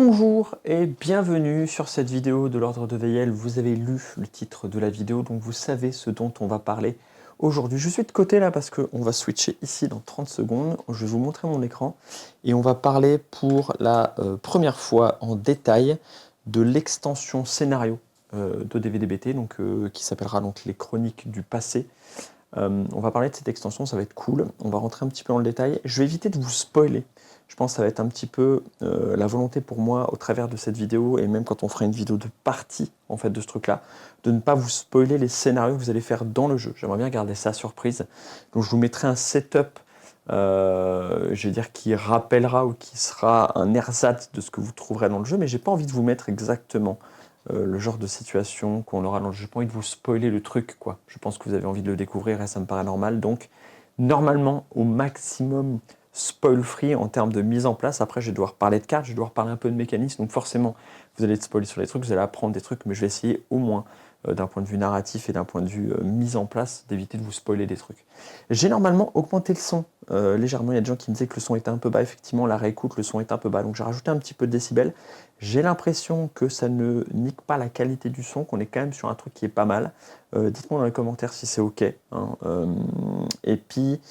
Bonjour et bienvenue sur cette vidéo de l'Ordre de Veyel. Vous avez lu le titre de la vidéo, donc vous savez ce dont on va parler aujourd'hui. Je suis de côté là parce qu'on va switcher ici dans 30 secondes. Je vais vous montrer mon écran et on va parler pour la première fois en détail de l'extension scénario de DVDBT, qui s'appellera donc les Chroniques du passé. On va parler de cette extension, ça va être cool. On va rentrer un petit peu dans le détail. Je vais éviter de vous spoiler. Je pense que ça va être un petit peu la volonté pour moi au travers de cette vidéo et même quand on fera une vidéo de partie en fait de ce truc-là, de ne pas vous spoiler les scénarios que vous allez faire dans le jeu. J'aimerais bien garder ça surprise. Donc je vous mettrai un setup, je vais dire qui rappellera ou qui sera un ersatz de ce que vous trouverez dans le jeu, mais j'ai pas envie de vous mettre exactement le genre de situation qu'on aura dans le jeu. J'ai pas envie de vous spoiler le truc, quoi. Je pense que vous avez envie de le découvrir et ça me paraît normal. Donc, normalement, au maximum spoil-free en termes de mise en place. Après, je vais devoir parler de cartes, je vais devoir parler un peu de mécanisme. Donc, forcément, vous allez être spoiler sur les trucs, vous allez apprendre des trucs, mais je vais essayer au moins, d'un point de vue narratif et d'un point de vue mise en place, d'éviter de vous spoiler des trucs. J'ai normalement augmenté le son légèrement. Il y a des gens qui me disaient que le son était un peu bas. Effectivement, la réécoute, le son est un peu bas. Donc, j'ai rajouté un petit peu de décibels. J'ai l'impression que ça ne nique pas la qualité du son, qu'on est quand même sur un truc qui est pas mal. Dites-moi dans les commentaires si c'est OK. Hein. Et puis,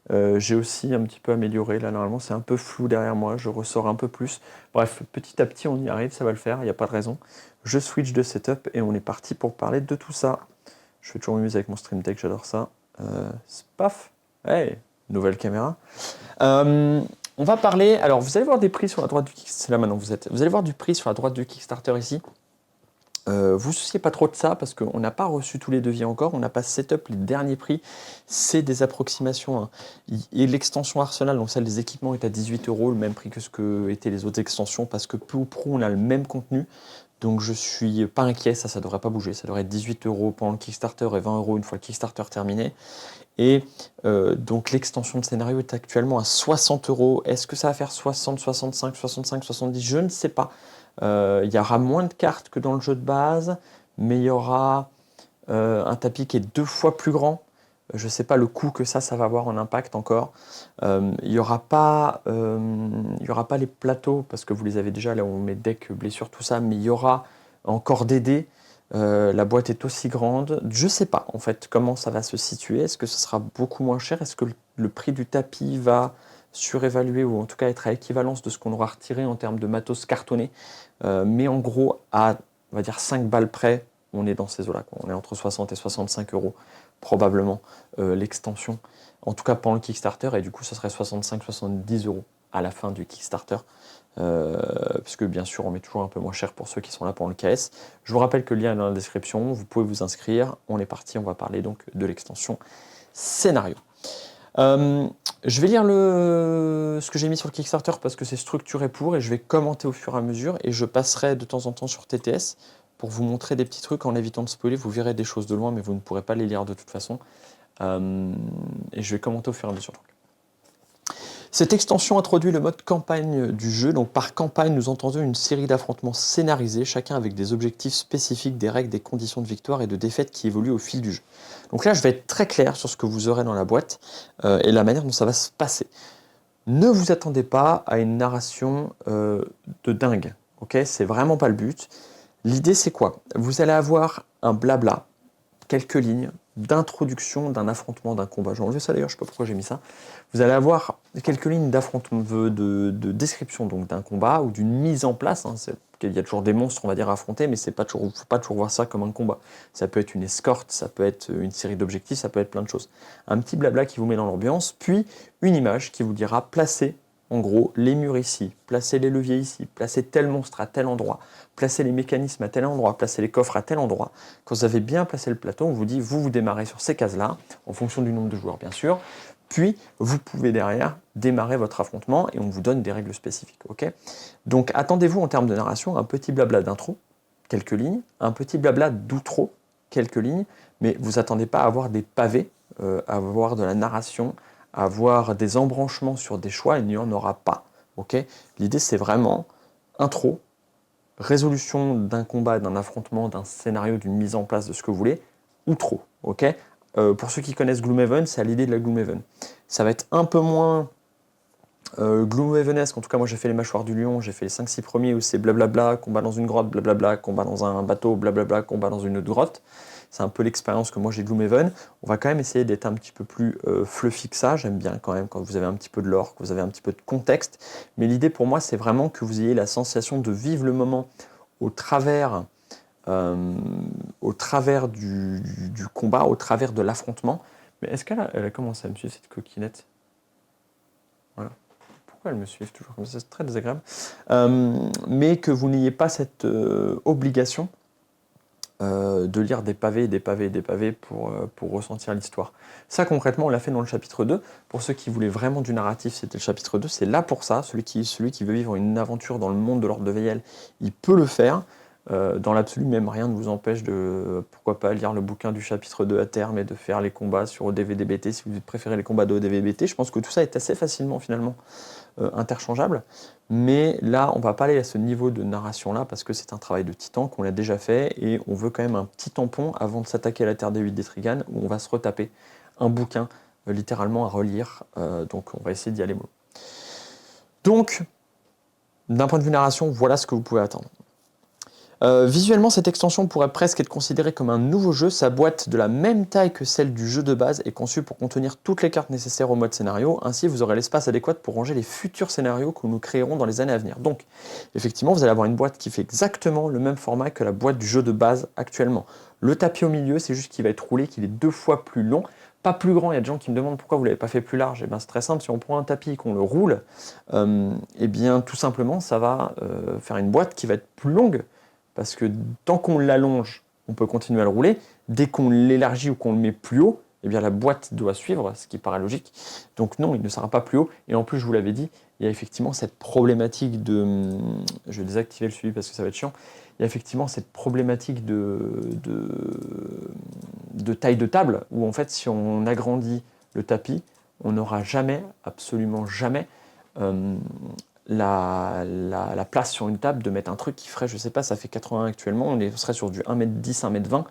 j'ai aussi un petit peu amélioré. Là, normalement, c'est un peu flou derrière moi. Je ressors un peu plus. Bref, petit à petit, on y arrive. Ça va le faire. Il n'y a pas de raison. Je switch de setup et on est parti pour parler de tout ça. Je fais toujours mieux avec mon Stream Deck. J'adore ça. Paf. Hey, nouvelle caméra. On va parler. Alors, vous allez voir des prix sur la droite du Kickstarter. C'est là maintenant que vous êtes. Vous allez voir du prix sur la droite du Kickstarter ici. Vous souciez pas trop de ça parce qu'on n'a pas reçu tous les devis encore. On n'a pas setup les derniers prix. C'est des approximations. Hein. Et l'extension Arsenal, donc celle des équipements, est à 18 €, le même prix que ce que étaient les autres extensions parce que peu ou prou, on a le même contenu. Donc je suis pas inquiet, ça devrait pas bouger. Ça devrait être 18 € pendant le Kickstarter et 20 € une fois le Kickstarter terminé. Et donc l'extension de scénario est actuellement à 60 €. Est-ce que ça va faire 60, 65, 65, 70? Je ne sais pas. Il y aura moins de cartes que dans le jeu de base, mais il y aura un tapis qui est 2 fois plus grand. Je ne sais pas le coût que ça va avoir en impact encore. Il n'y aura pas les plateaux, parce que vous les avez déjà, là où on met deck, blessure, tout ça, mais il y aura encore des dés. La boîte est aussi grande. Je ne sais pas en fait comment ça va se situer. Est-ce que ce sera beaucoup moins cher? Est-ce que le prix du tapis va surévaluer ou en tout cas être à équivalence de ce qu'on aura retiré en termes de matos cartonné? Mais en gros, à on va dire 5 balles près, on est dans ces eaux-là. On est entre 60 et 65 € probablement l'extension. En tout cas pendant le Kickstarter, et du coup, ça serait 65-70 € à la fin du Kickstarter. Puisque bien sûr on met toujours un peu moins cher pour ceux qui sont là pendant le KS. Je vous rappelle que le lien est dans la description, vous pouvez vous inscrire. On est parti, on va parler donc de l'extension scénario. Je vais lire ce que j'ai mis sur le Kickstarter parce que c'est structuré pour et je vais commenter au fur et à mesure et je passerai de temps en temps sur TTS pour vous montrer des petits trucs en évitant de spoiler. Vous verrez des choses de loin mais vous ne pourrez pas les lire de toute façon. Et je vais commenter au fur et à mesure. Cette extension introduit le mode campagne du jeu. Donc par campagne, nous entendons une série d'affrontements scénarisés, chacun avec des objectifs spécifiques, des règles, des conditions de victoire et de défaite qui évoluent au fil du jeu. Donc là, je vais être très clair sur ce que vous aurez dans la boîte et la manière dont ça va se passer. Ne vous attendez pas à une narration de dingue. Ok, c'est vraiment pas le but. L'idée, c'est quoi? Vous allez avoir un blabla, quelques lignes d'introduction d'un affrontement, d'un combat. J'ai enlevé ça d'ailleurs, je ne sais pas pourquoi j'ai mis ça. Vous allez avoir quelques lignes d'affrontement, de description donc d'un combat ou d'une mise en place. Hein. Il y a toujours des monstres, on va dire, à affronter, mais il ne faut pas toujours voir ça comme un combat. Ça peut être une escorte, ça peut être une série d'objectifs, ça peut être plein de choses. Un petit blabla qui vous met dans l'ambiance, puis une image qui vous dira placez en gros les murs ici, placez les leviers ici, placez tel monstre à tel endroit, placez les mécanismes à tel endroit, placez les coffres à tel endroit. Quand vous avez bien placé le plateau, on vous dit vous démarrez sur ces cases-là, en fonction du nombre de joueurs bien sûr, puis vous pouvez derrière démarrer votre affrontement et on vous donne des règles spécifiques. Okay, donc attendez-vous en termes de narration un petit blabla d'intro, quelques lignes, un petit blabla d'outro, quelques lignes, mais vous attendez pas à avoir des pavés, à avoir de la narration, à avoir des embranchements sur des choix, il n'y en aura pas. Okay, l'idée c'est vraiment intro, résolution d'un combat, d'un affrontement, d'un scénario, d'une mise en place de ce que vous voulez, outro. Okay, pour ceux qui connaissent Gloomhaven, c'est à l'idée de la Gloomhaven. Ça va être un peu moins Gloomhavenesque, en tout cas moi j'ai fait les mâchoires du lion, j'ai fait les 5-6 premiers où c'est blablabla, combat dans une grotte, blablabla, combat dans un bateau, blablabla, combat dans une autre grotte. C'est un peu l'expérience que moi j'ai de Gloomhaven. On va quand même essayer d'être un petit peu plus fluffy que ça. J'aime bien quand même quand vous avez un petit peu de lore, que vous avez un petit peu de contexte. Mais l'idée pour moi c'est vraiment que vous ayez la sensation de vivre le moment au travers, du combat, au travers de l'affrontement. Mais est-ce elle a commencé à me suivre cette coquinette? Voilà. Pourquoi elles me suivent toujours comme ça? C'est très désagréable. Mais que vous n'ayez pas cette obligation de lire des pavés, des pavés, des pavés pour ressentir l'histoire. Ça, concrètement, on l'a fait dans le chapitre 2. Pour ceux qui voulaient vraiment du narratif, c'était le chapitre 2. C'est là pour ça. Celui qui veut vivre une aventure dans le monde de l'Ordre de Veyel, il peut le faire. Dans l'absolu, même rien ne vous empêche de, pourquoi pas, lire le bouquin du chapitre 2 à terme et de faire les combats sur ODVDBT si vous préférez les combats de ODVDBT. Je pense que tout ça est assez facilement, finalement, interchangeable. Mais là, on va pas aller à ce niveau de narration-là parce que c'est un travail de titan qu'on a déjà fait et on veut quand même un petit tampon avant de s'attaquer à la Terre des 8 d'Etrigan où on va se retaper un bouquin littéralement à relire. Donc on va essayer d'y aller mollo. Donc, d'un point de vue narration, voilà ce que vous pouvez attendre. Visuellement, cette extension pourrait presque être considérée comme un nouveau jeu. Sa boîte, de la même taille que celle du jeu de base, est conçue pour contenir toutes les cartes nécessaires au mode scénario. Ainsi, vous aurez l'espace adéquat pour ranger les futurs scénarios que nous créerons dans les années à venir. Donc, effectivement, vous allez avoir une boîte qui fait exactement le même format que la boîte du jeu de base actuellement. Le tapis au milieu, c'est juste qu'il va être roulé, qu'il est 2 fois plus long. Pas plus grand, il y a des gens qui me demandent pourquoi vous ne l'avez pas fait plus large. Et bien c'est très simple, si on prend un tapis et qu'on le roule, et bien tout simplement ça va faire une boîte qui va être plus longue. Parce que tant qu'on l'allonge, on peut continuer à le rouler. Dès qu'on l'élargit ou qu'on le met plus haut, eh bien la boîte doit suivre, ce qui paraît logique. Donc non, il ne sera pas plus haut. Et en plus, je vous l'avais dit, il y a effectivement cette problématique de... Je vais désactiver le suivi parce que ça va être chiant. Il y a effectivement cette problématique de taille de table, où en fait, si on agrandit le tapis, on n'aura jamais, absolument jamais, la place sur une table de mettre un truc qui ferait, je sais pas, ça fait 80 actuellement, on serait sur du 1m10, 1m20.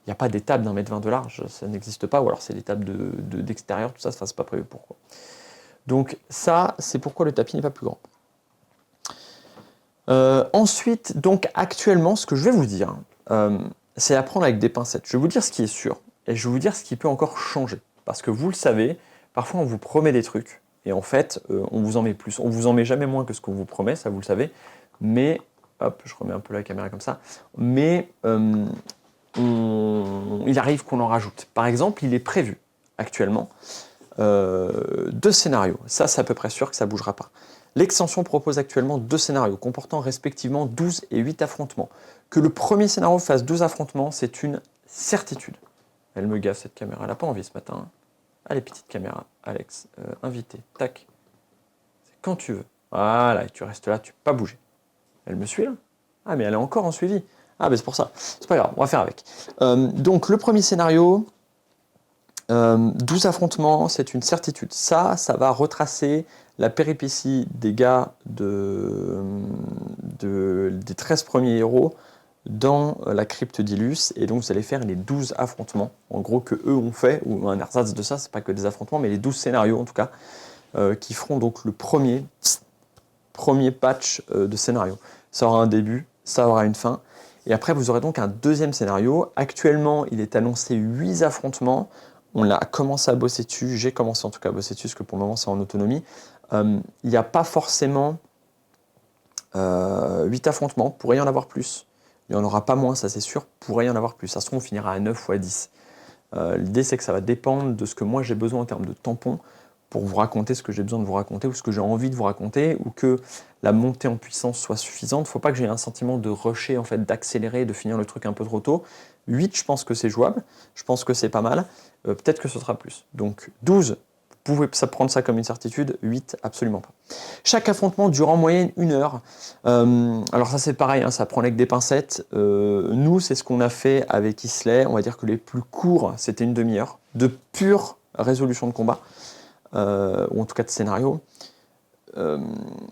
Il n'y a pas des tables d'1m20 de large, ça n'existe pas, ou alors c'est des tables d'extérieur, tout ça, c'est pas prévu pour. Donc ça, c'est pourquoi le tapis n'est pas plus grand. Ensuite, donc actuellement, ce que je vais vous dire, c'est à prendre avec des pincettes. Je vais vous dire ce qui est sûr, et je vais vous dire ce qui peut encore changer. Parce que vous le savez, parfois on vous promet des trucs, et en fait, on vous en met plus. On vous en met jamais moins que ce qu'on vous promet, ça vous le savez. Mais, hop, je remets un peu la caméra comme ça. Mais il arrive qu'on en rajoute. Par exemple, il est prévu actuellement 2 scénarios. Ça, c'est à peu près sûr que ça ne bougera pas. L'extension propose actuellement 2 scénarios comportant respectivement 12 et 8 affrontements. Que le premier scénario fasse 12 affrontements, c'est une certitude. Elle me gaffe cette caméra, elle n'a pas envie ce matin. Allez, petite caméra, Alex, invité, tac. C'est quand tu veux. Voilà, et tu restes là, tu peux pas bouger. Elle me suit là? Ah, mais elle est encore en suivi. Ah, ben c'est pour ça. C'est pas grave, on va faire avec. Donc, le premier scénario, 12 affrontements, c'est une certitude. Ça va retracer la péripétie des gars des 13 premiers héros dans la crypte d'Ilus, et donc vous allez faire les 12 affrontements, en gros, que eux ont fait, ou un ersatz de ça, c'est pas que des affrontements, mais les 12 scénarios en tout cas, qui feront donc le premier patch de scénario. Ça aura un début, ça aura une fin, et après vous aurez donc un deuxième scénario. Actuellement, il est annoncé 8 affrontements, on a commencé à bosser dessus, j'ai commencé en tout cas à bosser dessus, parce que pour le moment c'est en autonomie. Il n'y a pas forcément 8 affrontements, pourrait y en avoir plus. Il n'y en aura pas moins, ça c'est sûr, pourrait y en avoir plus. Ça se trouve, on finira à 9 ou à 10. L'idée, c'est que ça va dépendre de ce que moi j'ai besoin en termes de tampons pour vous raconter ce que j'ai besoin de vous raconter ou ce que j'ai envie de vous raconter, ou que la montée en puissance soit suffisante. Il ne faut pas que j'ai un sentiment de rusher, en fait, d'accélérer, de finir le truc un peu trop tôt. 8, je pense que c'est jouable, je pense que c'est pas mal. Peut-être que ce sera plus. Donc 12, vous pouvez prendre ça comme une certitude, 8, absolument pas. Chaque affrontement dure en moyenne 1 heure. Alors ça c'est pareil, hein, ça prend avec des pincettes. Nous, c'est ce qu'on a fait avec Islay. On va dire que les plus courts, c'était une demi-heure de pure résolution de combat, ou en tout cas de scénario.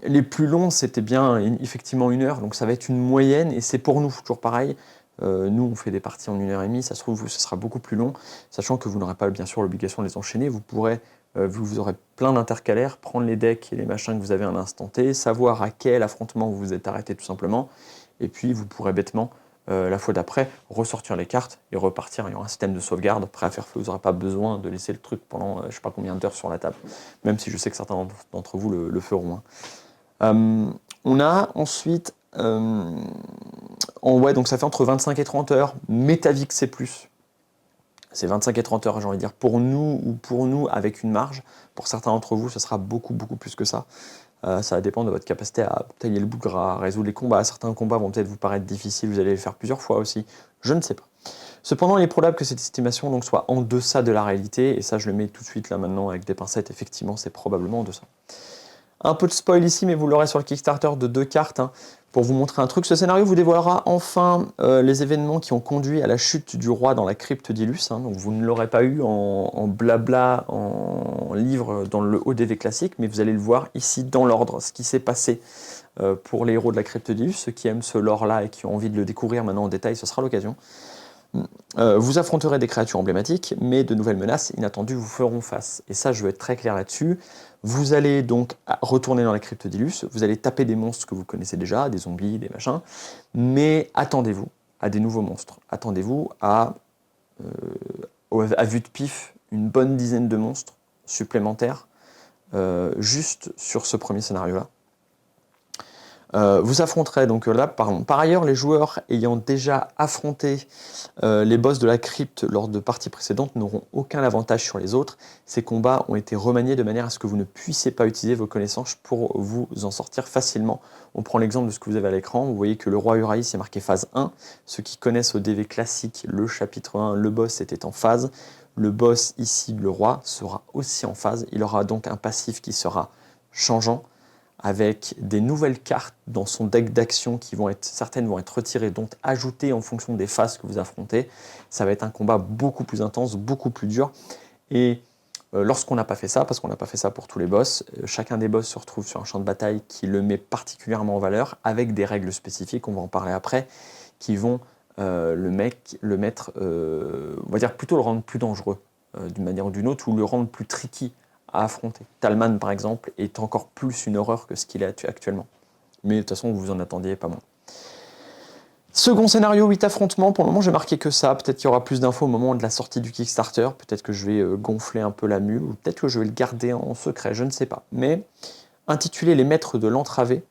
Les plus longs, c'était bien effectivement 1 heure, donc ça va être une moyenne, et c'est pour nous, toujours pareil. Nous, on fait des parties en 1h30, ça se trouve, ce sera beaucoup plus long, sachant que vous n'aurez pas bien sûr l'obligation de les enchaîner. Vous pourrez vous aurez plein d'intercalaires, prendre les decks et les machins que vous avez à l'instant T, savoir à quel affrontement vous vous êtes arrêté tout simplement, et puis vous pourrez bêtement, la fois d'après, ressortir les cartes et repartir. Il y aura un système de sauvegarde prêt à faire feu, vous n'aurez pas besoin de laisser le truc pendant je ne sais pas combien d'heures sur la table, même si je sais que certains d'entre vous le feront. On a ensuite, ouais, donc ça fait entre 25 et 30 heures, Métavix c'est plus. C'est 25 et 30 heures, j'ai envie de dire, pour nous avec une marge. Pour certains d'entre vous, ce sera beaucoup plus que ça. Ça va dépendre de votre capacité à tailler le bougre, à résoudre les combats. Certains combats vont peut-être vous paraître difficiles, vous allez les faire plusieurs fois aussi. Je ne sais pas. Cependant, il est probable que cette estimation donc, soit en deçà de la réalité, et ça je le mets tout de suite là maintenant avec des pincettes, effectivement c'est probablement en deçà. Un peu de spoil ici, mais vous l'aurez sur le Kickstarter de 2 cartes, hein, pour vous montrer un truc. Ce scénario vous dévoilera enfin les événements qui ont conduit à la chute du roi dans la crypte d'Ilus. Hein, donc vous ne l'aurez pas eu en blabla, en livre dans le ODV classique, mais vous allez le voir ici dans l'ordre, ce qui s'est passé pour les héros de la crypte d'Ilus. Ceux qui aiment ce lore-là et qui ont envie de le découvrir maintenant en détail, ce sera l'occasion. Vous affronterez des créatures emblématiques, mais de nouvelles menaces inattendues vous feront face. Et ça, je veux être très clair là-dessus. Vous allez donc retourner dans la crypte d'Ilus, vous allez taper des monstres que vous connaissez déjà, des zombies, des machins, mais attendez-vous à des nouveaux monstres. Attendez-vous à vue de pif, une bonne dizaine de monstres supplémentaires, juste sur ce premier scénario-là. Vous affronterez donc là, par ailleurs, les joueurs ayant déjà affronté les boss de la crypte lors de parties précédentes n'auront aucun avantage sur les autres. Ces combats ont été remaniés de manière à ce que vous ne puissiez pas utiliser vos connaissances pour vous en sortir facilement. On prend l'exemple de ce que vous avez à l'écran. Vous voyez que le roi Uraïs est marqué phase 1. Ceux qui connaissent au DV classique, le chapitre 1, le boss était en phase. Le boss ici, le roi, sera aussi en phase. Il aura donc un passif qui sera changeant, avec des nouvelles cartes dans son deck d'action qui vont être, certaines vont être retirées, donc ajoutées en fonction des phases que vous affrontez. Ça va être un combat beaucoup plus intense, beaucoup plus dur. Et lorsqu'on n'a pas fait ça, parce qu'on n'a pas fait ça pour tous les boss, chacun des boss se retrouve sur un champ de bataille qui le met particulièrement en valeur, avec des règles spécifiques, on va en parler après, qui vont le mettre, on va dire plutôt le rendre plus dangereux d'une manière ou d'une autre, ou le rendre plus tricky à affronter. Talman, par exemple, est encore plus une horreur que ce qu'il est actuellement. Mais de toute façon, vous en attendiez pas moins. Second scénario, 8 affrontements. Pour le moment, j'ai marqué que ça. Peut-être qu'il y aura plus d'infos au moment de la sortie du Kickstarter. Peut-être que je vais gonfler un peu la mule, ou peut-être que je vais le garder en secret, je ne sais pas. Mais, intitulé Les Maîtres de l'Entravé,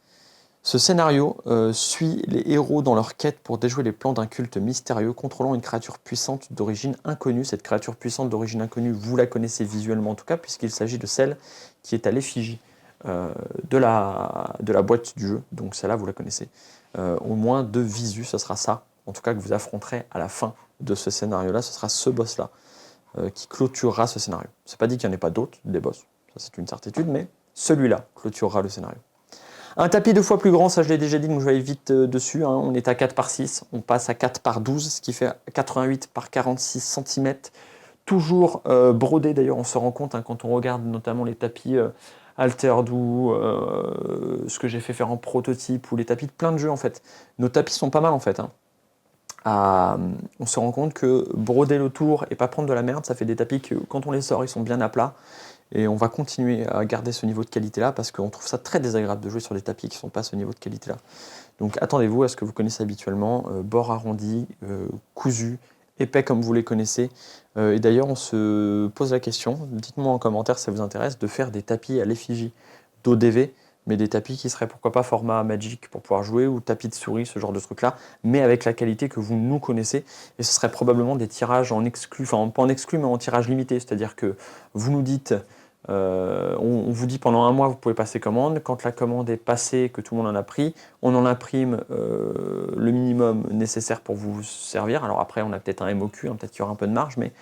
ce scénario suit les héros dans leur quête pour déjouer les plans d'un culte mystérieux contrôlant une créature puissante d'origine inconnue. Cette créature puissante d'origine inconnue, vous la connaissez visuellement en tout cas, puisqu'il s'agit de celle qui est à l'effigie de la boîte du jeu. Donc celle-là, vous la connaissez. Au moins de visu, ce sera ça, en tout cas que vous affronterez à la fin de ce scénario-là. Ce sera ce boss-là qui clôturera ce scénario. C'est pas dit qu'il n'y en ait pas d'autres, des boss, ça c'est une certitude, mais celui-là clôturera le scénario. Un tapis 2 fois plus grand, ça je l'ai déjà dit, donc je vais aller vite dessus. Hein. On est à 4 par 6, on passe à 4 par 12, ce qui fait 88 par 46 cm. Toujours brodé, d'ailleurs on se rend compte hein, quand on regarde notamment les tapis Altered ou ce que j'ai fait faire en prototype, ou les tapis de plein de jeux en fait. Nos tapis sont pas mal en fait. Hein. On se rend compte que broder le tour et pas prendre de la merde, ça fait des tapis que quand on les sort, ils sont bien à plat. Et on va continuer à garder ce niveau de qualité-là parce qu'on trouve ça très désagréable de jouer sur des tapis qui ne sont pas à ce niveau de qualité-là. Donc attendez-vous à ce que vous connaissez habituellement, bord arrondi, cousu, épais comme vous les connaissez. Et d'ailleurs, on se pose la question, dites-moi en commentaire si ça vous intéresse, de faire des tapis à l'effigie d'ODV, mais des tapis qui seraient pourquoi pas format Magic pour pouvoir jouer, ou tapis de souris, ce genre de truc-là, mais avec la qualité que vous nous connaissez. Et ce serait probablement des tirages en exclu, enfin pas en exclu, mais en tirage limité, c'est-à-dire que vous nous dites, on vous dit pendant un mois vous pouvez passer commande, quand la commande est passée, que tout le monde en a pris, on en imprime le minimum nécessaire pour vous servir. Alors après on a peut-être un MOQ, hein, peut-être qu'il y aura un peu de marge, mais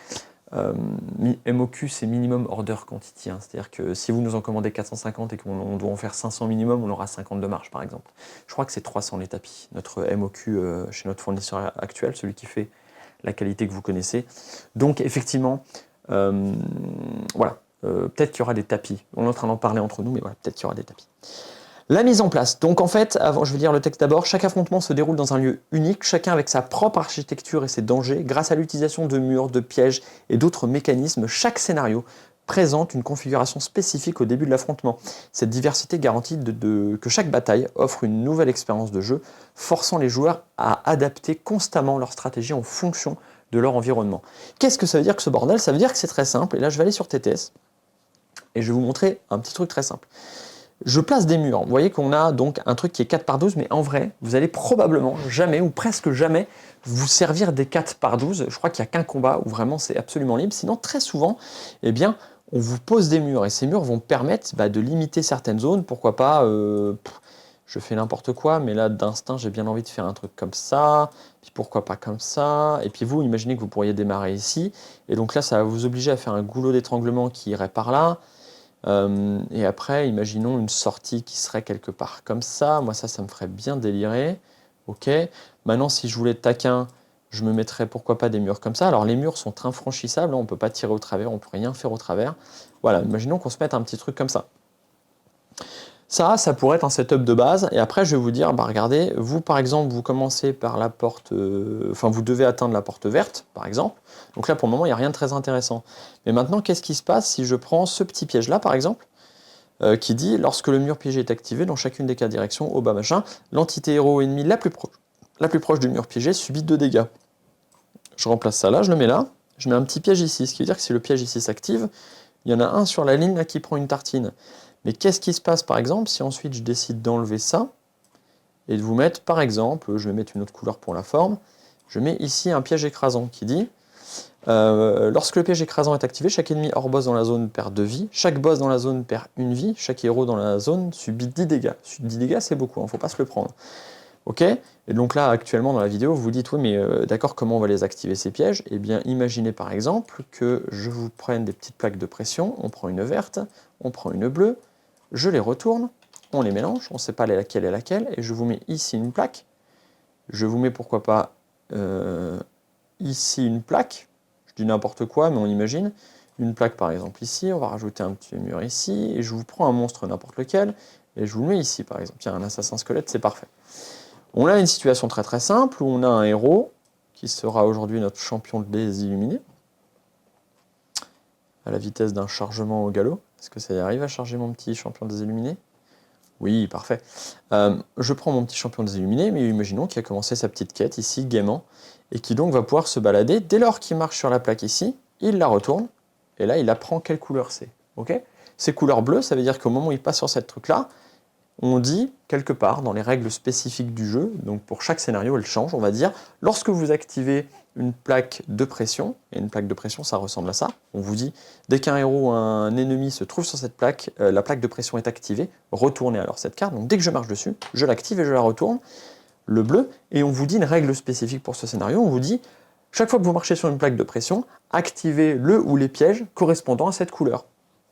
MOQ c'est minimum order quantity, hein, c'est-à-dire que si vous nous en commandez 450 et qu'on doit en faire 500 minimum, on aura 50 de marge par exemple. Je crois que c'est 300 les tapis, notre MOQ chez notre fournisseur actuel, celui qui fait la qualité que vous connaissez. Donc effectivement, voilà. Peut-être qu'il y aura des tapis. On est en train d'en parler entre nous, mais voilà, peut-être qu'il y aura des tapis. La mise en place. Donc en fait, avant, je vais lire le texte d'abord. Chaque affrontement se déroule dans un lieu unique, chacun avec sa propre architecture et ses dangers. Grâce à l'utilisation de murs, de pièges et d'autres mécanismes, chaque scénario présente une configuration spécifique au début de l'affrontement. Cette diversité garantit que chaque bataille offre une nouvelle expérience de jeu, forçant les joueurs à adapter constamment leur stratégie en fonction de leur environnement. Qu'est-ce que ça veut dire que ce bordel? Ça veut dire que c'est très simple, et là je vais aller sur TTS, et je vais vous montrer un petit truc très simple. Je place des murs. Vous voyez qu'on a donc un truc qui est 4 par 12, mais en vrai, vous allez probablement jamais, ou presque jamais, vous servir des 4 par 12. Je crois qu'il n'y a qu'un combat où vraiment c'est absolument libre. Sinon, très souvent, eh bien, on vous pose des murs, et ces murs vont permettre de limiter certaines zones. Pourquoi pas, je fais n'importe quoi, mais là, d'instinct, j'ai bien envie de faire un truc comme ça, puis pourquoi pas comme ça. Et puis vous, imaginez que vous pourriez démarrer ici, et donc là, ça va vous obliger à faire un goulot d'étranglement qui irait par là. Et après, imaginons une sortie qui serait quelque part comme ça. Moi, ça me ferait bien délirer. Ok. Maintenant, si je voulais être taquin, je me mettrais pourquoi pas des murs comme ça. Alors, les murs sont infranchissables. On ne peut pas tirer au travers, on ne peut rien faire au travers. Voilà, imaginons qu'on se mette un petit truc comme ça. Ça pourrait être un setup de base. Et après, je vais vous dire, regardez, vous, par exemple, vous commencez par la porte... vous devez atteindre la porte verte, par exemple. Donc là, pour le moment, il n'y a rien de très intéressant. Mais maintenant, qu'est-ce qui se passe si je prends ce petit piège-là, par exemple, qui dit, lorsque le mur piégé est activé, dans chacune des 4 directions, au bas machin, l'entité héros ennemi la plus proche du mur piégé subit 2 dégâts. Je remplace ça là, je le mets là. Je mets un petit piège ici, ce qui veut dire que si le piège ici s'active, il y en a un sur la ligne là qui prend une tartine. Mais qu'est-ce qui se passe par exemple si ensuite je décide d'enlever ça et de vous mettre par exemple, je vais mettre une autre couleur pour la forme, je mets ici un piège écrasant qui dit lorsque le piège écrasant est activé, chaque ennemi hors boss dans la zone perd 2 vies, chaque boss dans la zone perd 1 vie, chaque héros dans la zone subit 10 dégâts. 10 dégâts c'est beaucoup, il ne faut pas se le prendre. Ok. Et donc là actuellement dans la vidéo vous vous dites oui mais d'accord, comment on va les activer ces pièges? Eh bien imaginez par exemple que je vous prenne des petites plaques de pression, on prend une verte, on prend une bleue, je les retourne, on les mélange, on ne sait pas laquelle est laquelle, et je vous mets ici une plaque, je vous mets pourquoi pas ici une plaque, je dis n'importe quoi, mais on imagine, une plaque par exemple ici, on va rajouter un petit mur ici, et je vous prends un monstre n'importe lequel, et je vous le mets ici par exemple, tiens un assassin squelette, c'est parfait. On a une situation très très simple, où on a un héros, qui sera aujourd'hui notre champion des illuminés, à la vitesse d'un chargement au galop. Est-ce que ça y arrive à charger mon petit champion des illuminés? Oui, parfait. Je prends mon petit champion des illuminés, mais imaginons qu'il a commencé sa petite quête ici, gaiement, et qui donc va pouvoir se balader. Dès lors qu'il marche sur la plaque ici, il la retourne, et là il apprend quelle couleur c'est. Okay, c'est couleur bleue, ça veut dire qu'au moment où il passe sur cette truc-là, on dit quelque part dans les règles spécifiques du jeu, donc pour chaque scénario elle change, on va dire, lorsque vous activez une plaque de pression, et une plaque de pression ça ressemble à ça, on vous dit, dès qu'un héros ou un ennemi se trouve sur cette plaque, la plaque de pression est activée, retournez alors cette carte, donc dès que je marche dessus, je l'active et je la retourne, le bleu, et on vous dit une règle spécifique pour ce scénario, on vous dit, chaque fois que vous marchez sur une plaque de pression, activez le ou les pièges correspondant à cette couleur.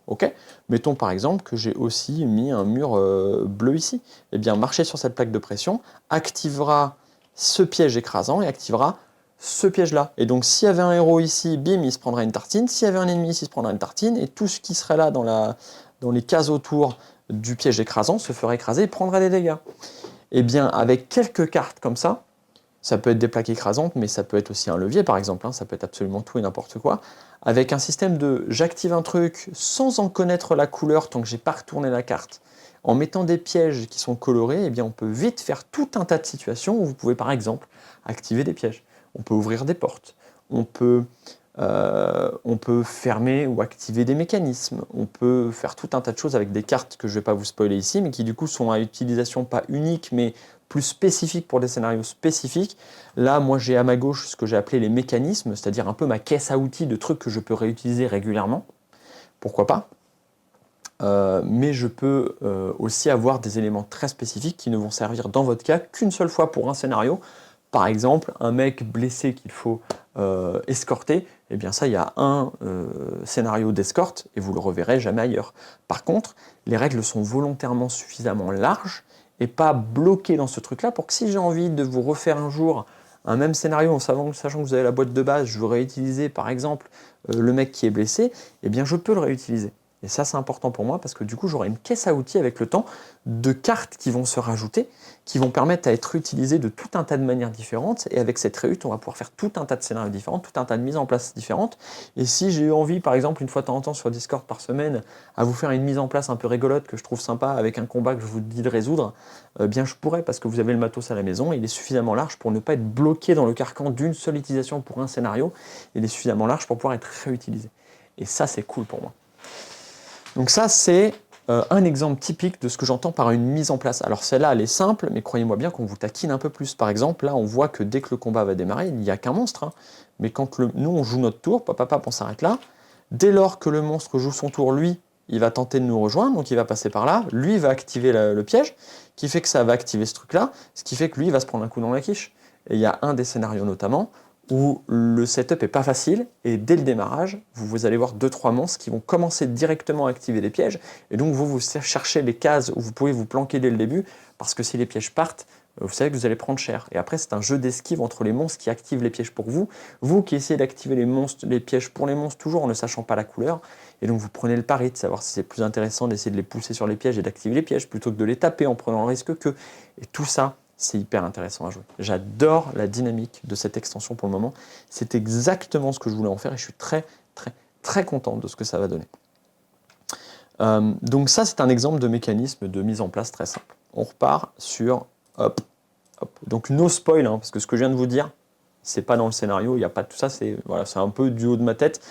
Okay, mettons par exemple que j'ai aussi mis un mur bleu ici. Eh bien, marcher sur cette plaque de pression activera ce piège écrasant et activera ce piège-là. Et donc, s'il y avait un héros ici, bim, il se prendra une tartine. S'il y avait un ennemi ici, il se prendra une tartine. Et tout ce qui serait là dans les cases autour du piège écrasant se ferait écraser et prendrait des dégâts. Eh bien, avec quelques cartes comme ça peut être des plaques écrasantes, mais ça peut être aussi un levier par exemple, hein, ça peut être absolument tout et n'importe quoi, avec un système de j'active un truc sans en connaître la couleur tant que j'ai pas retourné la carte, en mettant des pièges qui sont colorés, eh bien on peut vite faire tout un tas de situations où vous pouvez par exemple activer des pièges, on peut ouvrir des portes, on peut fermer ou activer des mécanismes, on peut faire tout un tas de choses avec des cartes que je ne vais pas vous spoiler ici, mais qui du coup sont à utilisation pas unique, mais plus spécifique pour des scénarios spécifiques. Là, moi j'ai à ma gauche ce que j'ai appelé les mécanismes, c'est-à-dire un peu ma caisse à outils de trucs que je peux réutiliser régulièrement, pourquoi pas. Mais je peux aussi avoir des éléments très spécifiques qui ne vont servir dans votre cas qu'une seule fois pour un scénario. Par exemple, un mec blessé qu'il faut escorter, eh bien ça, il y a un scénario d'escorte et vous le reverrez jamais ailleurs. Par contre, les règles sont volontairement suffisamment larges et pas bloquées dans ce truc-là pour que si j'ai envie de vous refaire un jour un même scénario en sachant que vous avez la boîte de base, je veux réutiliser par exemple le mec qui est blessé, eh bien je peux le réutiliser. Et ça, c'est important pour moi parce que du coup, j'aurai une caisse à outils avec le temps de cartes qui vont se rajouter, qui vont permettre à être utilisées de tout un tas de manières différentes. Et avec cette réhute, on va pouvoir faire tout un tas de scénarios différents, tout un tas de mises en place différentes. Et si j'ai eu envie, par exemple, une fois de temps en temps sur Discord par semaine, à vous faire une mise en place un peu rigolote que je trouve sympa avec un combat que je vous dis de résoudre, bien je pourrais parce que vous avez le matos à la maison. Il est suffisamment large pour ne pas être bloqué dans le carcan d'une seule utilisation pour un scénario. Il est suffisamment large pour pouvoir être réutilisé. Et ça, c'est cool pour moi. Donc ça, c'est un exemple typique de ce que j'entends par une mise en place. Alors celle-là, elle est simple, mais croyez-moi bien qu'on vous taquine un peu plus. Par exemple, là, on voit que dès que le combat va démarrer, il n'y a qu'un monstre. Hein. Mais quand nous, on joue notre tour, on s'arrête là. Dès lors que le monstre joue son tour, lui, il va tenter de nous rejoindre, donc il va passer par là. Lui, il va activer le piège, qui fait que ça va activer ce truc-là, ce qui fait que lui, il va se prendre un coup dans la quiche. Et il y a un des scénarios notamment où le setup est pas facile, et dès le démarrage, vous allez voir 2-3 monstres qui vont commencer directement à activer les pièges, et donc vous cherchez les cases où vous pouvez vous planquer dès le début, parce que si les pièges partent, vous savez que vous allez prendre cher. Et après, c'est un jeu d'esquive entre les monstres qui activent les pièges pour vous, vous qui essayez d'activer les pièges pour les monstres, toujours en ne sachant pas la couleur, et donc vous prenez le pari de savoir si c'est plus intéressant d'essayer de les pousser sur les pièges et d'activer les pièges, plutôt que de les taper en prenant le risque que... Et tout ça, c'est hyper intéressant à jouer. J'adore la dynamique de cette extension pour le moment. C'est exactement ce que je voulais en faire et je suis très, très, très content de ce que ça va donner. Donc ça, c'est un exemple de mécanisme de mise en place très simple. On repart sur... Hop, hop. Donc no spoil, hein, parce que ce que je viens de vous dire, c'est pas dans le scénario, il n'y a pas tout ça, c'est voilà, un peu du haut de ma tête.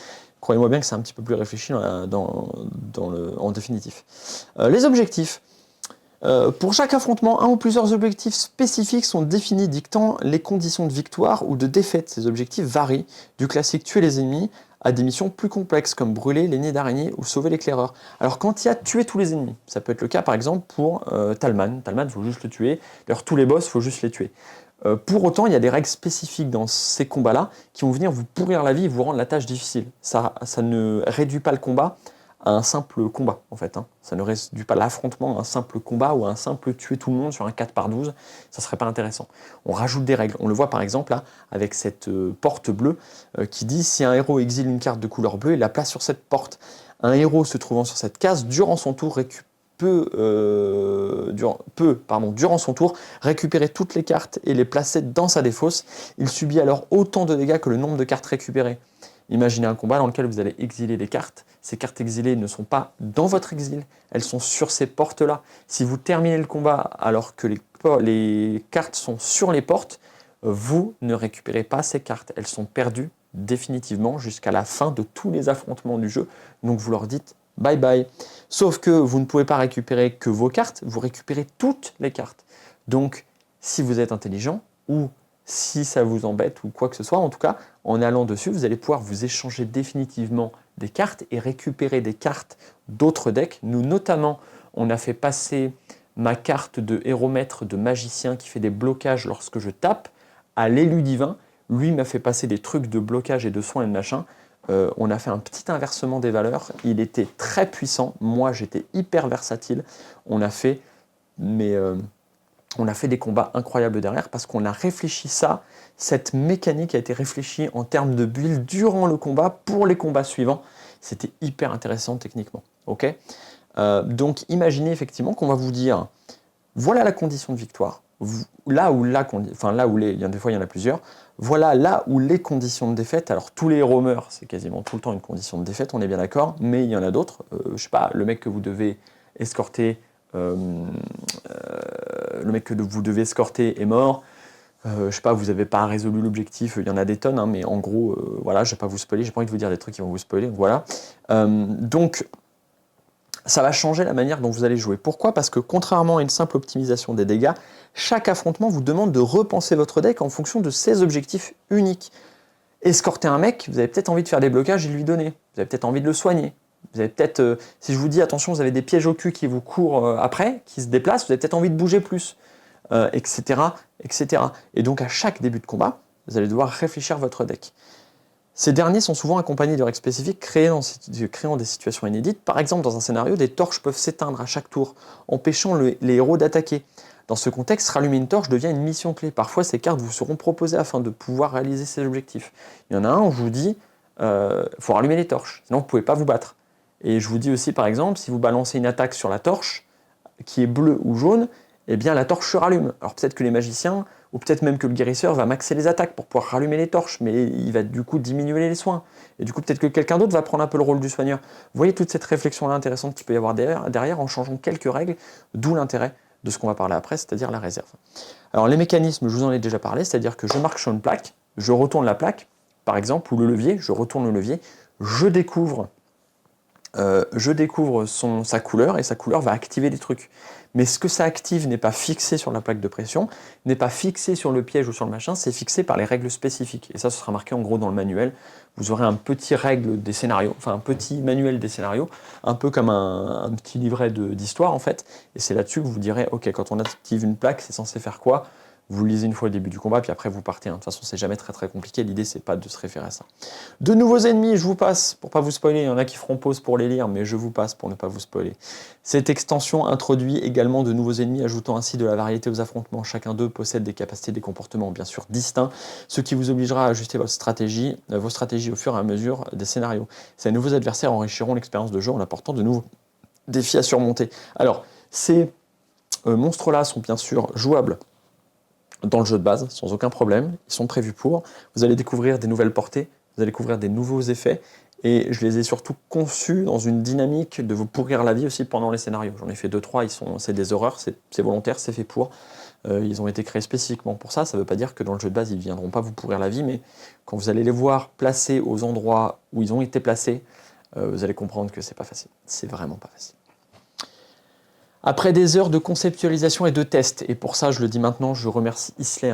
Croyez-moi bien que c'est un petit peu plus réfléchi en définitif. Les objectifs. Pour chaque affrontement, un ou plusieurs objectifs spécifiques sont définis dictant les conditions de victoire ou de défaite. Ces objectifs varient du classique tuer les ennemis à des missions plus complexes comme brûler les nids d'araignées ou sauver l'éclaireur. Alors quand il y a tuer tous les ennemis, ça peut être le cas par exemple pour Talman. Talman, il faut juste le tuer. D'ailleurs tous les boss, il faut juste les tuer. Pour autant, il y a des règles spécifiques dans ces combats-là qui vont venir vous pourrir la vie et vous rendre la tâche difficile. Ça ne réduit pas le combat à un simple combat, en fait. Hein. Ça ne réduit pas l'affrontement à un simple combat ou à un simple tuer tout le monde sur un 4/12. Ça serait pas intéressant. On rajoute des règles. On le voit par exemple là, avec cette porte bleue qui dit si un héros exile une carte de couleur bleue, il la place sur cette porte. Un héros se trouvant sur cette case, durant son tour, durant son tour, récupérer toutes les cartes et les placer dans sa défausse. Il subit alors autant de dégâts que le nombre de cartes récupérées. Imaginez un combat dans lequel vous allez exiler des cartes. Ces cartes exilées ne sont pas dans votre exil, elles sont sur ces portes-là. Si vous terminez le combat alors que les cartes sont sur les portes, vous ne récupérez pas ces cartes. Elles sont perdues définitivement jusqu'à la fin de tous les affrontements du jeu. Donc vous leur dites bye bye. Sauf que vous ne pouvez pas récupérer que vos cartes, vous récupérez toutes les cartes. Donc si vous êtes intelligent ou si ça vous embête ou quoi que ce soit, en tout cas, en allant dessus, vous allez pouvoir vous échanger définitivement des cartes et récupérer des cartes d'autres decks. Nous, notamment, on a fait passer ma carte de héromètre de magicien qui fait des blocages lorsque je tape à l'élu divin. Lui m'a fait passer des trucs de blocage et de soins et de machin. On a fait un petit inversement des valeurs. Il était très puissant. Moi, j'étais hyper versatile. On a fait des combats incroyables derrière parce qu'on a réfléchi ça. Cette mécanique a été réfléchie en termes de build durant le combat pour les combats suivants. C'était hyper intéressant techniquement. Okay, donc imaginez effectivement qu'on va vous dire voilà la condition de victoire. Des fois il y en a plusieurs. Voilà là où les conditions de défaite. Alors tous les héros meurent, c'est quasiment tout le temps une condition de défaite, on est bien d'accord. Mais il y en a d'autres. Je sais pas, le mec que vous devez escorter. Le mec que vous devez escorter est mort. Je sais pas, vous n'avez pas résolu l'objectif, il y en a des tonnes, hein, mais en gros, voilà, je vais pas vous spoiler, j'ai pas envie de vous dire des trucs qui vont vous spoiler, voilà. Donc, ça va changer la manière dont vous allez jouer. Pourquoi ? Parce que contrairement à une simple optimisation des dégâts, chaque affrontement vous demande de repenser votre deck en fonction de ses objectifs uniques. Escorter un mec, vous avez peut-être envie de faire des blocages et lui donner, vous avez peut-être envie de le soigner. Vous avez peut-être, si je vous dis attention, vous avez des pièges au cul qui vous courent après, qui se déplacent, vous avez peut-être envie de bouger plus, etc., etc. Et donc à chaque début de combat, vous allez devoir réfléchir votre deck. Ces derniers sont souvent accompagnés de règles spécifiques créant des situations inédites. Par exemple, dans un scénario, des torches peuvent s'éteindre à chaque tour, empêchant les héros d'attaquer. Dans ce contexte, rallumer une torche devient une mission clé. Parfois, ces cartes vous seront proposées afin de pouvoir réaliser ces objectifs. Il y en a un où je vous dis, il faut rallumer les torches, sinon vous ne pouvez pas vous battre. Et je vous dis aussi, par exemple, si vous balancez une attaque sur la torche, qui est bleue ou jaune, eh bien la torche se rallume. Alors peut-être que les magiciens, ou peut-être même que le guérisseur va maxer les attaques pour pouvoir rallumer les torches, mais il va du coup diminuer les soins. Et du coup peut-être que quelqu'un d'autre va prendre un peu le rôle du soigneur. Vous voyez toute cette réflexion-là intéressante qu'il peut y avoir derrière en changeant quelques règles, d'où l'intérêt de ce qu'on va parler après, c'est-à-dire la réserve. Alors les mécanismes, je vous en ai déjà parlé, c'est-à-dire que je marque sur une plaque, je retourne la plaque, par exemple, ou le levier, je retourne le levier, je découvre sa couleur et sa couleur va activer des trucs. Mais ce que ça active n'est pas fixé sur la plaque de pression, n'est pas fixé sur le piège ou sur le machin, c'est fixé par les règles spécifiques. Et ça, ce sera marqué en gros dans le manuel. Vous aurez un petit règle des scénarios, enfin un petit manuel des scénarios, un peu comme un petit livret d'histoire en fait. Et c'est là-dessus que vous direz, ok, quand on active une plaque, c'est censé faire quoi? Vous lisez une fois au début du combat, puis après vous partez. De toute façon, c'est jamais très compliqué. L'idée, c'est pas de se référer à ça. De nouveaux ennemis, je vous passe pour pas vous spoiler. Il y en a qui feront pause pour les lire, mais je vous passe pour ne pas vous spoiler. Cette extension introduit également de nouveaux ennemis, ajoutant ainsi de la variété aux affrontements. Chacun d'eux possède des capacités, des comportements bien sûr distincts, ce qui vous obligera à ajuster vos stratégies au fur et à mesure des scénarios. Ces nouveaux adversaires enrichiront l'expérience de jeu en apportant de nouveaux défis à surmonter. Alors, ces monstres-là sont bien sûr jouables dans le jeu de base, sans aucun problème. Ils sont prévus pour. Vous allez découvrir des nouvelles portées, vous allez découvrir des nouveaux effets, et je les ai surtout conçus dans une dynamique de vous pourrir la vie aussi pendant les scénarios. J'en ai fait 2-3, c'est des horreurs, c'est volontaire, c'est fait pour. Ils ont été créés spécifiquement pour ça. Ça ne veut pas dire que dans le jeu de base, ils ne viendront pas vous pourrir la vie, mais quand vous allez les voir placés aux endroits où ils ont été placés, vous allez comprendre que c'est pas facile. C'est vraiment pas facile. Après des heures de conceptualisation et de tests, et pour ça je le dis maintenant, je remercie Isley.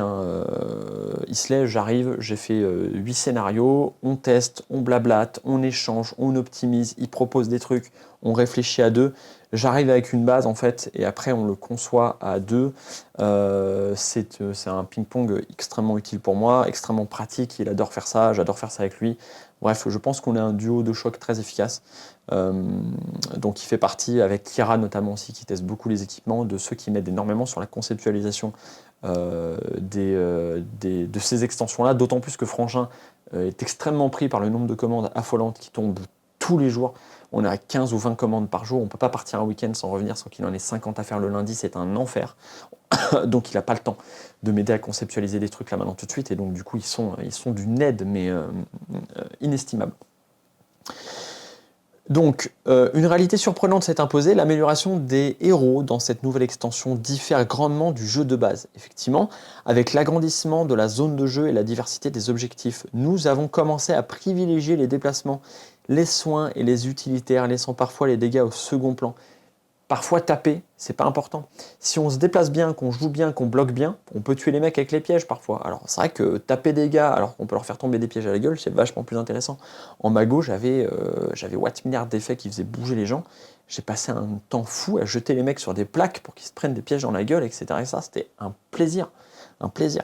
Isley, j'arrive, j'ai fait 8 scénarios, on teste, on blablate, on échange, on optimise, il propose des trucs, on réfléchit à deux. J'arrive avec une base en fait, et après on le conçoit à deux. C'est un ping-pong extrêmement utile pour moi, extrêmement pratique, il adore faire ça, j'adore faire ça avec lui. Bref, je pense qu'on est un duo de choc très efficace. Donc il fait partie, avec Kira notamment aussi, qui teste beaucoup les équipements, de ceux qui mettent énormément sur la conceptualisation de ces extensions-là, d'autant plus que Frangin est extrêmement pris par le nombre de commandes affolantes qui tombent tous les jours. On est à 15 ou 20 commandes par jour, on ne peut pas partir un week-end sans revenir, sans qu'il en ait 50 à faire le lundi, c'est un enfer. Donc il n'a pas le temps de m'aider à conceptualiser des trucs là maintenant tout de suite, et donc du coup ils sont d'une aide, mais inestimable. Donc, une réalité surprenante s'est imposée, l'amélioration des héros dans cette nouvelle extension diffère grandement du jeu de base. Effectivement, avec l'agrandissement de la zone de jeu et la diversité des objectifs, nous avons commencé à privilégier les déplacements, les soins et les utilitaires, laissant parfois les dégâts au second plan. Parfois taper, c'est pas important. Si on se déplace bien, qu'on joue bien, qu'on bloque bien, on peut tuer les mecs avec les pièges parfois. Alors c'est vrai que taper des gars alors qu'on peut leur faire tomber des pièges à la gueule, c'est vachement plus intéressant. En Mago, j'avais Watt milliard d'effets qui faisaient bouger les gens. J'ai passé un temps fou à jeter les mecs sur des plaques pour qu'ils se prennent des pièges dans la gueule, etc. Et ça, c'était un plaisir. Un plaisir.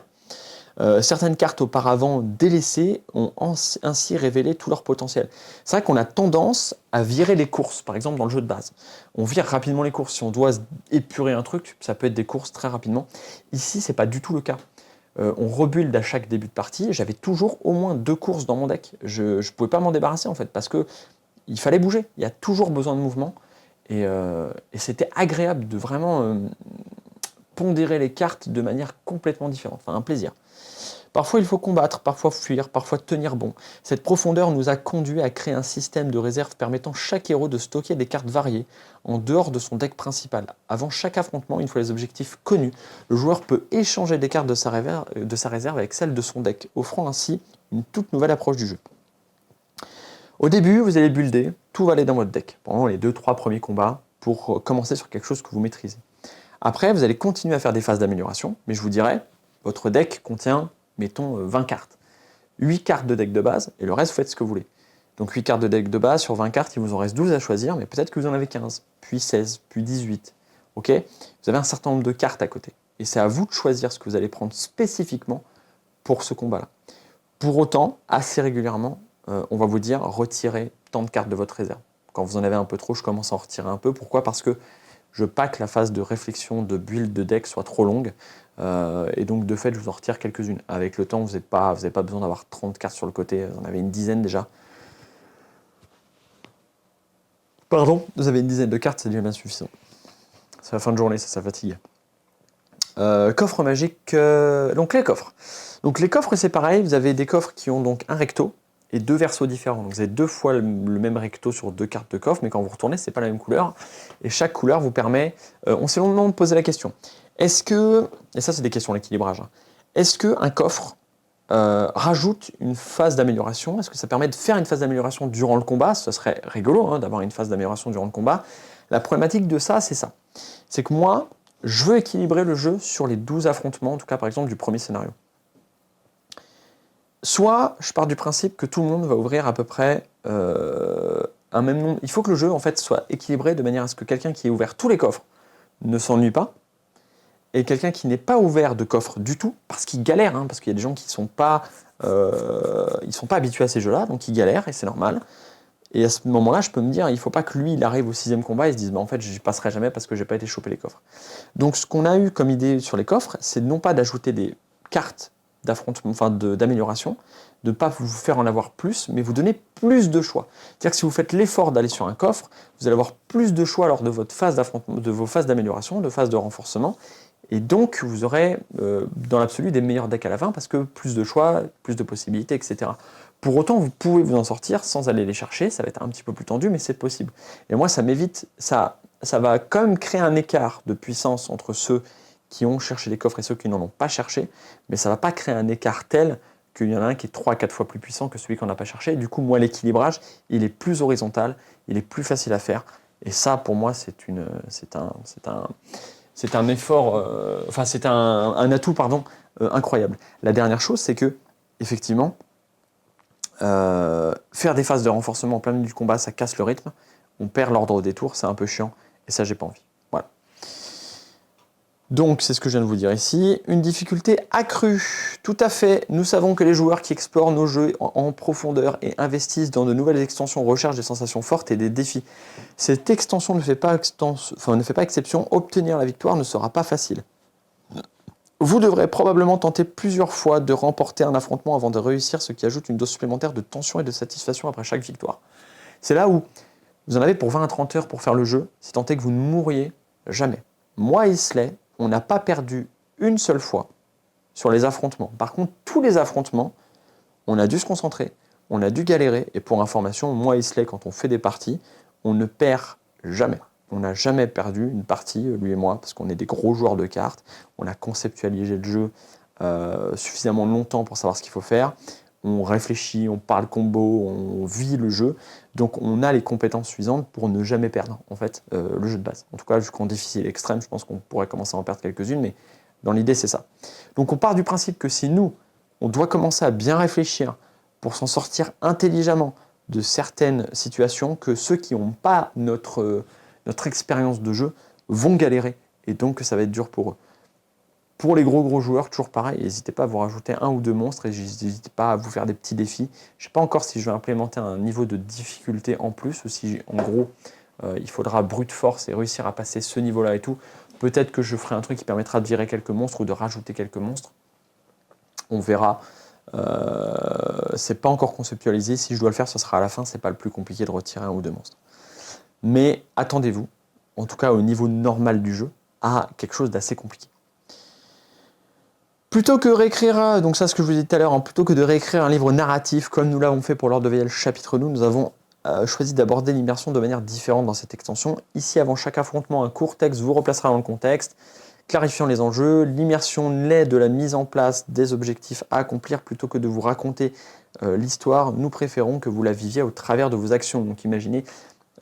Certaines cartes auparavant délaissées ont ainsi révélé tout leur potentiel. C'est vrai qu'on a tendance à virer les courses, par exemple dans le jeu de base. On vire rapidement les courses. Si on doit épurer un truc, ça peut être des courses très rapidement. Ici, c'est pas du tout le cas. On rebuild à chaque début de partie. J'avais toujours au moins 2 courses dans mon deck. Je ne pouvais pas m'en débarrasser en fait, parce que il fallait bouger. Il y a toujours besoin de mouvement. Et c'était agréable de vraiment pondérer les cartes de manière complètement différente. Enfin, un plaisir. Parfois il faut combattre, parfois fuir, parfois tenir bon. Cette profondeur nous a conduit à créer un système de réserve permettant chaque héros de stocker des cartes variées en dehors de son deck principal. Avant chaque affrontement, une fois les objectifs connus, le joueur peut échanger des cartes de sa réserve avec celles de son deck, offrant ainsi une toute nouvelle approche du jeu. Au début, vous allez builder, tout va aller dans votre deck pendant les 2-3 premiers combats pour commencer sur quelque chose que vous maîtrisez. Après, vous allez continuer à faire des phases d'amélioration, mais je vous dirais, votre deck contient, mettons, 20 cartes. 8 cartes de deck de base, et le reste, vous faites ce que vous voulez. Donc 8 cartes de deck de base, sur 20 cartes, il vous en reste 12 à choisir, mais peut-être que vous en avez 15, puis 16, puis 18. Ok ? Vous avez un certain nombre de cartes à côté. Et c'est à vous de choisir ce que vous allez prendre spécifiquement pour ce combat-là. Pour autant, assez régulièrement, on va vous dire, retirez tant de cartes de votre réserve. Quand vous en avez un peu trop, je commence à en retirer un peu. Pourquoi ? Parce que je pas que la phase de réflexion, de build de deck soit trop longue. Et donc, de fait, je vous en retire quelques-unes. Avec le temps, vous n'avez pas besoin d'avoir 30 cartes sur le côté. Vous en avez une dizaine déjà. Pardon, vous avez une dizaine de cartes, c'est déjà bien suffisant. C'est la fin de journée, ça fatigue. Coffre magique, donc les coffres. Donc les coffres, c'est pareil, vous avez des coffres qui ont donc un recto et deux versos différents. Donc vous avez deux fois le même recto sur deux cartes de coffre, mais quand vous retournez, c'est pas la même couleur. Et chaque couleur vous permet, on s'est longuement posé la question, est-ce que, et ça c'est des questions d'équilibrage, hein, est-ce qu'un coffre rajoute une phase d'amélioration? Est-ce que ça permet de faire une phase d'amélioration durant le combat? Ce serait rigolo hein, d'avoir une phase d'amélioration durant le combat. La problématique de ça, c'est ça. C'est que moi, je veux équilibrer le jeu sur les 12 affrontements, en tout cas par exemple du premier scénario. Soit je pars du principe que tout le monde va ouvrir à peu près un même nombre. Il faut que le jeu en fait soit équilibré de manière à ce que quelqu'un qui ait ouvert tous les coffres ne s'ennuie pas, et quelqu'un qui n'est pas ouvert de coffre du tout, parce qu'il galère, hein, parce qu'il y a des gens qui sont pas habitués à ces jeux-là, donc ils galèrent, et c'est normal. Et à ce moment-là, je peux me dire, il ne faut pas que lui, il arrive au 6e combat et se dise, bah, en fait, je n'y passerai jamais parce que je n'ai pas été choper les coffres. Donc ce qu'on a eu comme idée sur les coffres, c'est non pas d'ajouter des cartes d'affrontement, enfin d'amélioration, de ne pas vous faire en avoir plus, mais vous donner plus de choix. C'est-à-dire que si vous faites l'effort d'aller sur un coffre, vous allez avoir plus de choix lors de votre phase d'affrontement, de vos phases d'amélioration, de phases de renforcement, et donc vous aurez dans l'absolu des meilleurs decks à la fin parce que plus de choix, plus de possibilités, etc. Pour autant, vous pouvez vous en sortir sans aller les chercher, ça va être un petit peu plus tendu, mais c'est possible. Et moi, ça m'évite, ça va quand même créer un écart de puissance entre ceux qui ont cherché les coffres et ceux qui n'en ont pas cherché, mais ça ne va pas créer un écart tel qu'il y en a un qui est 3 à 4 fois plus puissant que celui qu'on n'a pas cherché. Et du coup, moi, l'équilibrage, il est plus horizontal, il est plus facile à faire. Et ça, pour moi, c'est un effort, enfin, c'est un atout, pardon, incroyable. La dernière chose, c'est que, effectivement, faire des phases de renforcement en plein milieu du combat, ça casse le rythme. On perd l'ordre au détour, c'est un peu chiant. Et ça, j'ai pas envie. Voilà. Donc, c'est ce que je viens de vous dire ici. Une difficulté accrue. Tout à fait. Nous savons que les joueurs qui explorent nos jeux en profondeur et investissent dans de nouvelles extensions recherchent des sensations fortes et des défis. Cette extension ne fait pas exception. Obtenir la victoire ne sera pas facile. Vous devrez probablement tenter plusieurs fois de remporter un affrontement avant de réussir, ce qui ajoute une dose supplémentaire de tension et de satisfaction après chaque victoire. C'est là où vous en avez pour 20 à 30 heures pour faire le jeu, c'est tant est que vous ne mourriez jamais. Moi, Isley, on n'a pas perdu une seule fois sur les affrontements. Par contre, tous les affrontements, on a dû se concentrer, on a dû galérer, et pour information, moi, Isley, quand on fait des parties, on ne perd jamais. On n'a jamais perdu une partie, lui et moi, parce qu'on est des gros joueurs de cartes. On a conceptualisé le jeu suffisamment longtemps pour savoir ce qu'il faut faire. On réfléchit, on parle combo, on vit le jeu. Donc on a les compétences suffisantes pour ne jamais perdre, en fait, le jeu de base. En tout cas, jusqu'en difficile extrême, je pense qu'on pourrait commencer à en perdre quelques-unes, mais dans l'idée, c'est ça. Donc on part du principe que si nous, on doit commencer à bien réfléchir pour s'en sortir intelligemment de certaines situations, que ceux qui n'ont pas notre expérience de jeu vont galérer, et donc ça va être dur pour eux. Pour les gros joueurs, toujours pareil, n'hésitez pas à vous rajouter 1 ou 2 monstres, et n'hésitez pas à vous faire des petits défis. Je ne sais pas encore si je vais implémenter un niveau de difficulté en plus, ou si en gros il faudra brute force et réussir à passer ce niveau-là et tout. Peut-être que je ferai un truc qui permettra de virer quelques monstres ou de rajouter quelques monstres. On verra. C'est pas encore conceptualisé. Si je dois le faire, ce sera à la fin. C'est pas le plus compliqué de retirer 1 ou 2 monstres. Mais attendez-vous, en tout cas au niveau normal du jeu, à quelque chose d'assez compliqué. Plutôt que réécrire, donc ça ce que je vous disais tout à l'heure, hein, plutôt que de réécrire un livre narratif comme nous l'avons fait pour l'Ordre de Veyel chapitre 12, nous avons choisi d'aborder l'immersion de manière différente dans cette extension. Ici, avant chaque affrontement, un court texte vous replacera dans le contexte, clarifiant les enjeux. L'immersion naît de la mise en place des objectifs à accomplir plutôt que de vous raconter l'histoire. Nous préférons que vous la viviez au travers de vos actions. Donc imaginez...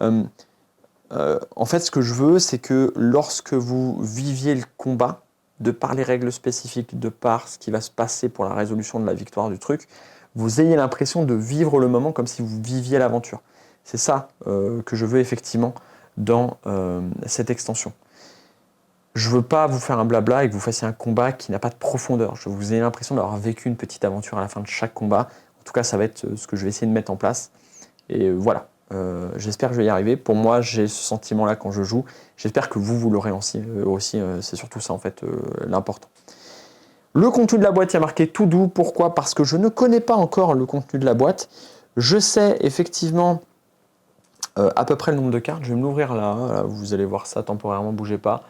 en fait, ce que je veux, c'est que lorsque vous viviez le combat, de par les règles spécifiques, de par ce qui va se passer pour la résolution de la victoire du truc, vous ayez l'impression de vivre le moment comme si vous viviez l'aventure. C'est ça que je veux effectivement dans cette extension. Je ne veux pas vous faire un blabla et que vous fassiez un combat qui n'a pas de profondeur. Je veux que vous ayez l'impression d'avoir vécu une petite aventure à la fin de chaque combat. En tout cas, ça va être ce que je vais essayer de mettre en place. Et voilà. J'espère que je vais y arriver. Pour moi, j'ai ce sentiment-là quand je joue. J'espère que vous l'aurez aussi. C'est surtout ça, en fait, l'important. Le contenu de la boîte, il y a marqué tout doux. Pourquoi ? Parce que je ne connais pas encore le contenu de la boîte. Je sais effectivement à peu près le nombre de cartes. Je vais me l'ouvrir là, voilà, vous allez voir ça temporairement, bougez pas.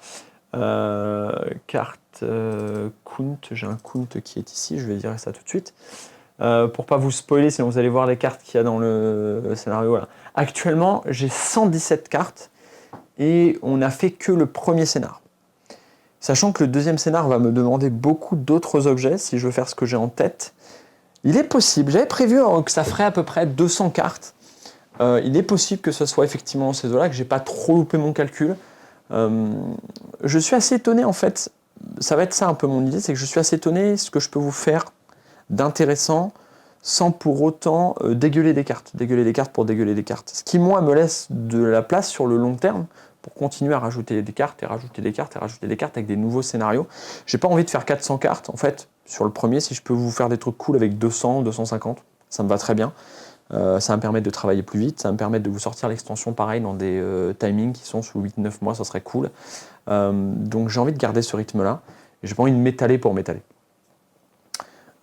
Carte Count, j'ai un Count qui est ici, je vais dire ça tout de suite. Pour pas vous spoiler, sinon vous allez voir les cartes qu'il y a dans le scénario. Voilà. Actuellement, j'ai 117 cartes et on n'a fait que le premier scénar. Sachant que le deuxième scénar va me demander beaucoup d'autres objets si je veux faire ce que j'ai en tête. Il est possible, j'avais prévu que ça ferait à peu près 200 cartes. Il est possible que ce soit effectivement ces eaux-là, que j'ai pas trop loupé mon calcul. Je suis assez étonné en fait, ça va être ça un peu mon idée, c'est que je suis assez étonné ce que je peux vous faire d'intéressant sans pour autant dégueuler des cartes pour dégueuler des cartes. Ce qui moi me laisse de la place sur le long terme pour continuer à rajouter des cartes et rajouter des cartes et rajouter des cartes avec des nouveaux scénarios. J'ai pas envie de faire 400 cartes en fait sur le premier, si je peux vous faire des trucs cool avec 200, 250, ça me va très bien. Ça va me permettre de travailler plus vite, ça va me permettre de vous sortir l'extension pareil dans des timings qui sont sous 8-9 mois, ça serait cool. Donc j'ai envie de garder ce rythme-là, et j'ai pas envie de m'étaler pour m'étaler.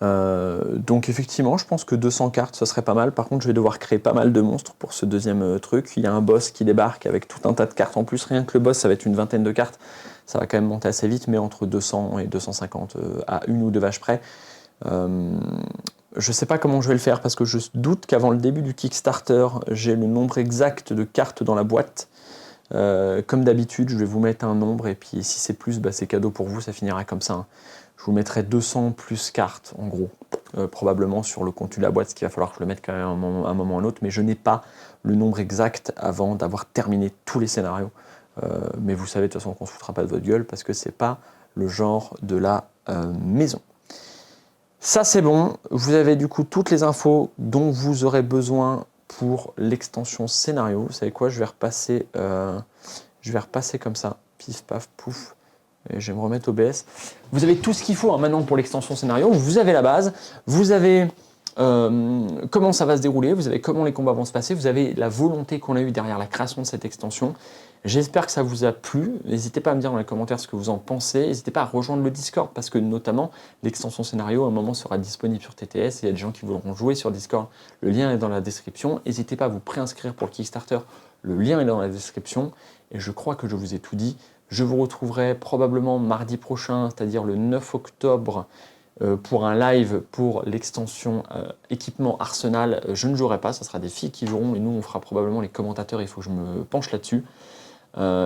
Donc effectivement, je pense que 200 cartes, ce serait pas mal. Par contre, je vais devoir créer pas mal de monstres pour ce deuxième truc. Il y a un boss qui débarque avec tout un tas de cartes en plus. Rien que le boss, ça va être une vingtaine de cartes. Ça va quand même monter assez vite, mais entre 200 et 250 à une ou deux vaches près. Je sais pas comment je vais le faire parce que je doute qu'avant le début du Kickstarter, j'ai le nombre exact de cartes dans la boîte. Comme d'habitude, je vais vous mettre un nombre et puis si c'est plus, bah, c'est cadeau pour vous, ça finira comme ça. Hein. Je vous mettrai 200 plus cartes en gros, probablement sur le contenu de la boîte, ce qu'il va falloir que je le mette quand même à un moment ou un autre, mais je n'ai pas le nombre exact avant d'avoir terminé tous les scénarios. Mais vous savez de toute façon qu'on ne se foutra pas de votre gueule parce que c'est pas le genre de la maison. Ça c'est bon, vous avez du coup toutes les infos dont vous aurez besoin pour l'extension scénario. Vous savez quoi, je vais repasser comme ça, pif paf pouf, et je vais me remettre OBS. Vous avez tout ce qu'il faut hein, maintenant pour l'extension scénario, vous avez la base, vous avez comment ça va se dérouler, vous avez comment les combats vont se passer, vous avez la volonté qu'on a eue derrière la création de cette extension. J'espère que ça vous a plu, n'hésitez pas à me dire dans les commentaires ce que vous en pensez, n'hésitez pas à rejoindre le Discord parce que notamment l'extension scénario à un moment sera disponible sur TTS et il y a des gens qui voudront jouer sur Discord, le lien est dans la description, n'hésitez pas à vous préinscrire pour le Kickstarter, le lien est dans la description et je crois que je vous ai tout dit. Je vous retrouverai probablement mardi prochain, c'est-à-dire le 9 octobre, pour un live pour l'extension équipement Arsenal. Je ne jouerai pas, ça sera des filles qui joueront et nous on fera probablement les commentateurs, il faut que je me penche là-dessus.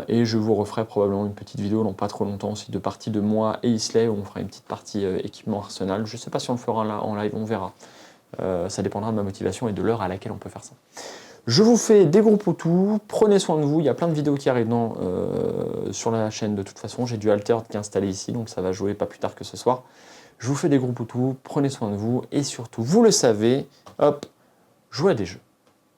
Et je vous referai probablement une petite vidéo dans pas trop longtemps aussi de partie de moi et Isley où on fera une petite partie équipement Arsenal. Je ne sais pas si on le fera là en live, on verra. Ça dépendra de ma motivation et de l'heure à laquelle on peut faire ça. Je vous fais des gros poutous, prenez soin de vous, il y a plein de vidéos qui arrivent sur la chaîne de toute façon, j'ai du Altered qui est installé ici, donc ça va jouer pas plus tard que ce soir. Je vous fais des gros poutous, prenez soin de vous, et surtout, vous le savez, hop, jouez à des jeux.